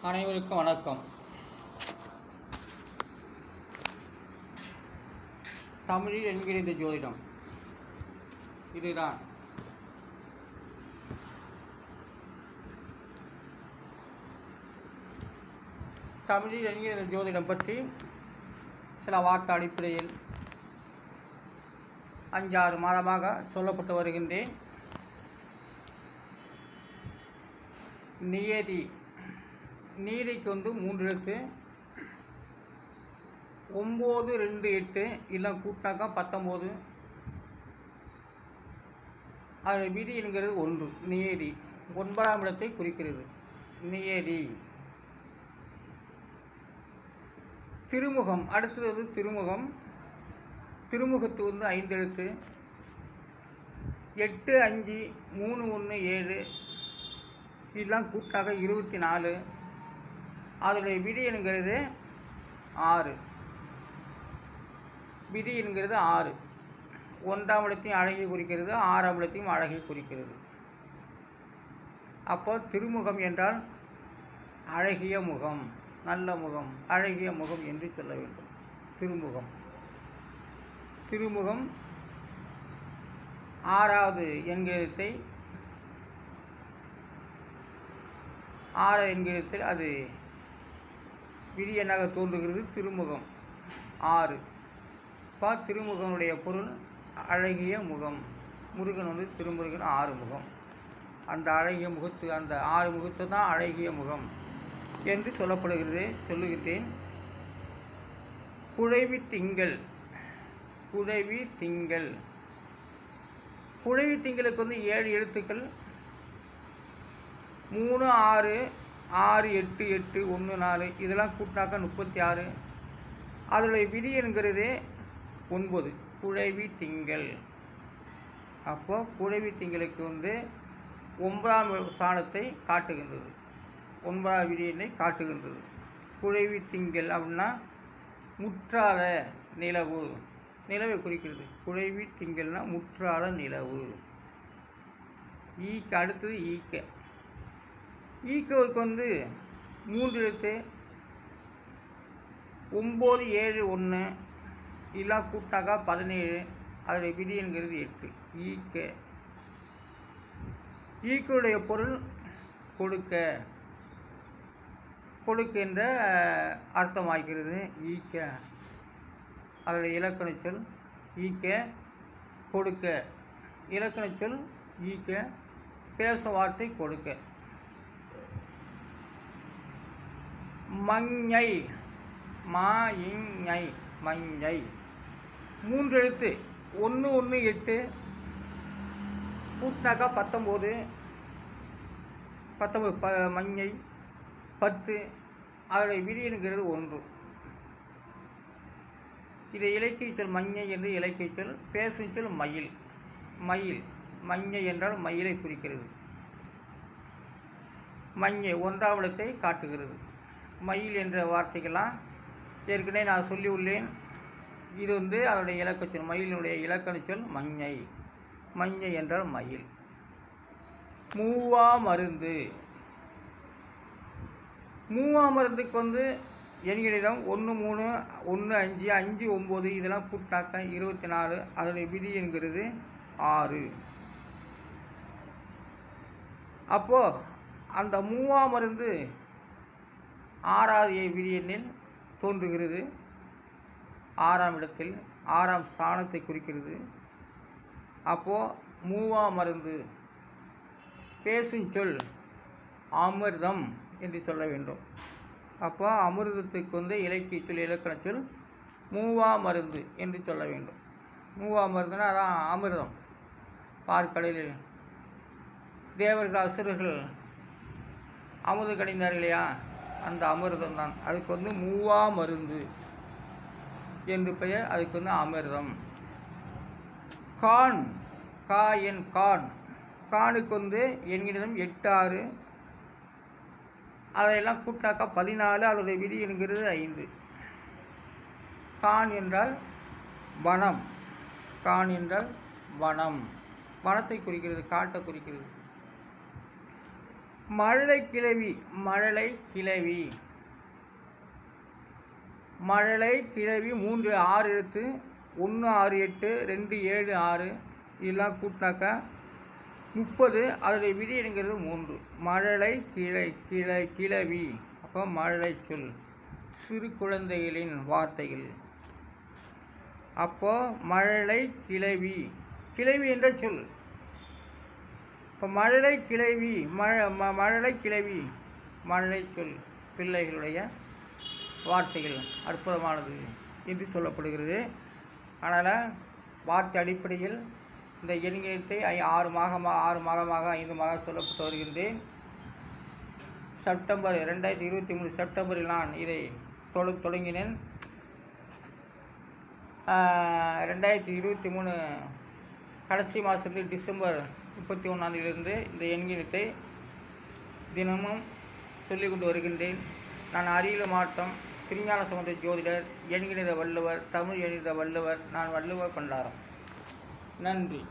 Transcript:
அனைவருக்கும் வணக்கம். தமிழில் என்கிறது ஜோதிடம். இதுதான் தமிழில் என்கிறது ஜோதிடம் பற்றி சில வார்த்தை அடிப்படையில் 5-6 மாதமாக சொல்லப்பட்டு வருகின்றேன். நியதி நீதிக்கு 3 எழுத்து 9, 2, 8 இல்லை கூட்டாக்கா 19. அதில் விதி என்கிறது 1. நியதி 9ஆம் இடத்தை குறிக்கிறது. நியதி. திருமுகம் அடுத்தது திருமுகம். திருமுகத்து 5 எழுத்து 8, 5, 3, 1, 7 இதெல்லாம் கூட்டாக 24. அதனுடைய விதி என்கிறது 6. விதி என்கிறது 6. 1ஆம் இடத்தையும் அழகை குறிக்கிறது, 6ஆம் இடத்தையும் அழகை குறிக்கிறது. அப்போ திருமுகம் என்றால் அழகிய முகம், நல்ல முகம், அழகிய முகம் என்று சொல்ல வேண்டும். திருமுகம். திருமுகம் 6வது என்கிறதை 6 என்கிறத்தில் அது விதி எண்ணாக தோன்றுகிறது. திருமுகம் 6. திருமுகனுடைய பொருள் அழகிய முகம். முருகன் திருமுருகன் 6 முகம். அந்த அழகிய முகத்து அந்த 6 முகத்து தான் அழகிய முகம் என்று சொல்லப்படுகிறது. சொல்லுகின்றேன். குழைவி திங்கள். குழைவி திங்கள். குழைவி திங்களுக்கு 7 எழுத்துக்கள். 3, 6, 6, 8, 8, 1, 4 இதெல்லாம் கூட்டாக்க 36. அதனுடைய விதி என்கிறது 9. குழைவி திங்கள். அப்போ குழைவி திங்களுக்கு 9ஆம் ஸ்தானத்தை காட்டுகின்றது. 9ஆம் விதி எண்ணை காட்டுகின்றது. குழைவி திங்கள் அப்படின்னா முற்றாத நிலவு. நிலவை குறிக்கிறது. குழைவி திங்கள்னா முற்றாத நிலவு. ஈக்கு அடுத்தது ஈக்க. ஈக்கவுக்கு 3 எழுத்து 9, 7, 1 இதெல்லாம் கூட்டாக்கா 17. அதனுடைய விதி என்கிறது 8. ஈக்க. ஈக்குடைய பொருள் கொடுக்க. கொடுக்க என்ற அர்த்தமாகிறது ஈக்க. அதனுடைய இலக்கண சொல் ஈக்க. கொடுக்க இலக்கண சொல் ஈக்க. பேச வார்த்தை கொடுக்க. மஞ்சை. மாயிஞை. மஞ்சை 3 எழுத்து 1, 1, 8 கூட்டாக்கா 19. 19 மஞ்சை 10. அதனுடைய விதி என்கிறது 1. இதை இலக்கிய சொல் மஞ்சை என்று இலக்கிய சொல். பேசும் சொல் மயில். மயில். மஞ்சை என்றால் மயிலை குறிக்கிறது. மஞ்சை 1ஆம் இடத்தை காட்டுகிறது. மயில் என்ற வார்த்தைக்கெல்லாம் ஏற்கனவே நான் சொல்லி உள்ளேன். இது அதனுடைய இலக்கச்சொல். மயிலினுடைய இலக்கண சொல் மஞ்சை. மஞ்சை என்றால் மயில். மூவா மருந்து. மூவா மருந்துக்கு எண்களிடம் 1, 3, 1, 5, 5, 9 இதெல்லாம் கூட்டாக்க 24. அதனுடைய விதி என்கிறது 6. அப்போது அந்த மூவா மருந்து 6வது விதி எண்ணில் தோன்றுகிறது. 6ஆம் இடத்தில் 6ஆம் ஸ்தானத்தை குறிக்கிறது. அப்போது மூவா மருந்து. பேசும் சொல் அமிர்தம் என்று சொல்ல வேண்டும். அப்போ அமிர்தத்துக்கு இலக்கிய சொல் இலக்கண சொல் மூவா மருந்து என்று சொல்ல வேண்டும். மூவா மருந்துன்னா அதான் அமிர்தம். பார்க்கடலில் தேவர்கள் அசுரர்கள் அமுது கடைந்தார் இல்லையா, அந்த அமிர்தம் தான். அதுக்கு மூவா மருந்து என்று பெயர். அதுக்கு அமிர்தம். கான். காயன். கான். கானுக்கு என்கிடம் 8, 6 அதையெல்லாம் கூட்டாக்கா 14. அதனுடைய விதி என்கிறது 5. கான் என்றால் வனம். கான் என்றால் வனம். வனத்தை குறிக்கிறது, காட்டை குறிக்கிறது. மழலை கிழவி மழலை கிழவி மழலை கிழவி 3 6 எழுத்து 1 6 8 2 7 6 இதெல்லாம் கூட்டினாக்கா 30. அதோடைய விதிங்கிறது 3. மழலை கிழவி அப்போ மழலை சொல் சிறு குழந்தைகளின் வார்த்தைகள். அப்போ மழலை கிழவி கிழவி என்ற சொல். இப்போ மழலை கிழவி மழலை கிழவி மழலை சொல் பிள்ளைகளுடைய வார்த்தைகள் அற்புதமானது என்று சொல்லப்படுகிறது. அதனால் வார்த்தை அடிப்படையில் இந்த எண்ணிக்கை 6 மாதமாக 5 மாதம் சொல்லப்பட்டு வருகின்றேன். செப்டம்பர் 2023 செப்டம்பரில் நான் இதை தொடங்கினேன். 2023 கடைசி மாதத்துலேருந்து டிசம்பர் 31 இந்த எண்ணிக்கை தினமும் சொல்லிக் கொண்டு வருகின்றேன். நான் அரியலூர் மாவட்டம் திருஞான சம்பந்த ஜோதிடர், எண்கணித வள்ளுவர், தமிழ் எண்கணித வள்ளுவர். நான் வள்ளுவர் பண்டாரம். நன்றி.